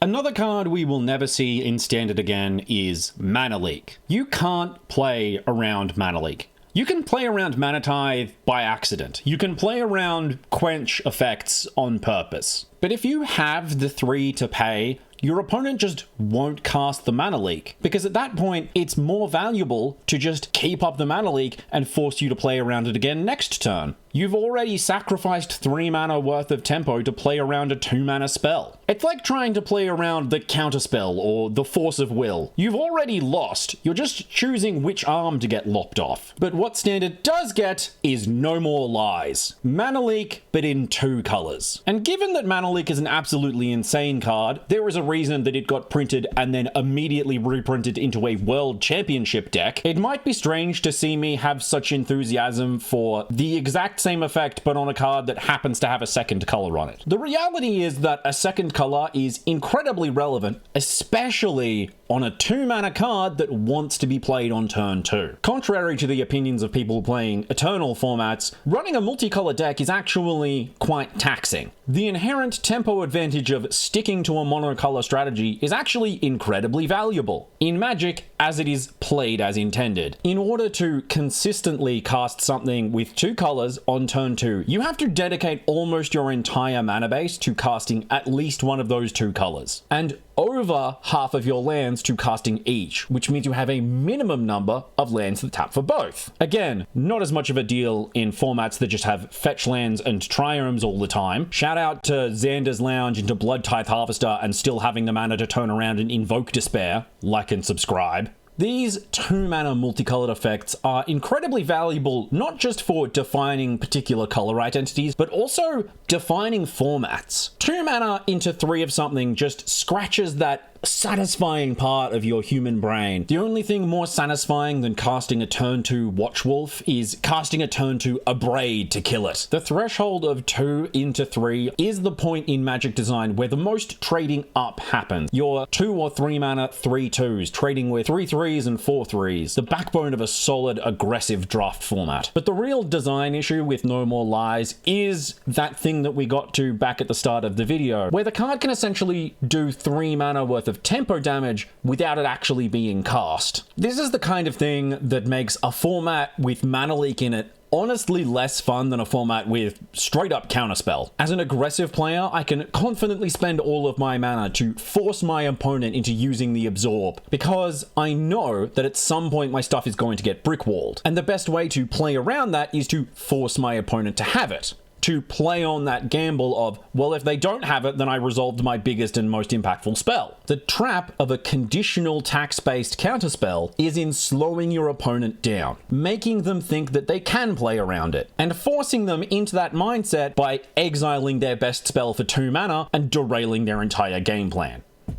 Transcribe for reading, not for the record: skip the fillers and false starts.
Another card we will never see in Standard again is Mana Leak. You can't play around Mana Leak. You can play around Mana Tithe by accident. You can play around Quench effects on purpose. But if you have the 3 to pay, your opponent just won't cast the Mana Leak, because at that point, it's more valuable to just keep up the Mana Leak and force you to play around it again next turn. You've already sacrificed 3 mana worth of tempo to play around a 2 mana spell. It's like trying to play around the Counterspell or the Force of Will. You've already lost, you're just choosing which arm to get lopped off. But what Standard does get is No More Lies. Mana Leak, but in 2 colors. And given that Mana Leak is an absolutely insane card, there is a reason that it got printed and then immediately reprinted into a World Championship deck. It might be strange to see me have such enthusiasm for the exact same effect but on a card that happens to have a second color on it. The reality is that a second color is incredibly relevant, especially on a 2 mana card that wants to be played on turn 2. Contrary to the opinions of people playing Eternal formats, running a multicolor deck is actually quite taxing. The inherent tempo advantage of sticking to a monocolor strategy is actually incredibly valuable in Magic, as it is played as intended. In order to consistently cast something with 2 colors on turn 2, you have to dedicate almost your entire mana base to casting at least one of those 2 colors, and over half of your lands to casting each, which means you have a minimum number of lands that tap for both. Again, not as much of a deal in formats that just have fetch lands and triomes all the time. Shout out to Xander's Lounge into Blood Tithe Harvester and still having the mana to turn around and invoke Despair. Like and subscribe. These 2 mana multicolored effects are incredibly valuable not just for defining particular color identities, but also defining formats. 2 mana into 3 of something just scratches that satisfying part of your human brain. The only thing more satisfying than casting a turn 2 Watchwolf is casting a turn 2 Abrade to kill it. The threshold of 2 into 3 is the point in Magic design where the most trading up happens. Your 2 or 3 mana 3/2s trading with 3/3s and 4/3s, the backbone of a solid aggressive draft format. But the real design issue with No More Lies is that thing that we got to back at the start of the video, where the card can essentially do 3 mana worth of tempo damage without it actually being cast. This is the kind of thing that makes a format with Mana Leak in it honestly less fun than a format with straight up Counterspell. As an aggressive player, I can confidently spend all of my mana to force my opponent into using the Absorb, because I know that at some point my stuff is going to get brickwalled. And the best way to play around that is to force my opponent to have it. To play on that gamble of, well, if they don't have it, then I resolved my biggest and most impactful spell. The trap of a conditional tax-based counterspell is in slowing your opponent down, making them think that they can play around it, and forcing them into that mindset by exiling their best spell for 2 mana and derailing their entire game plan.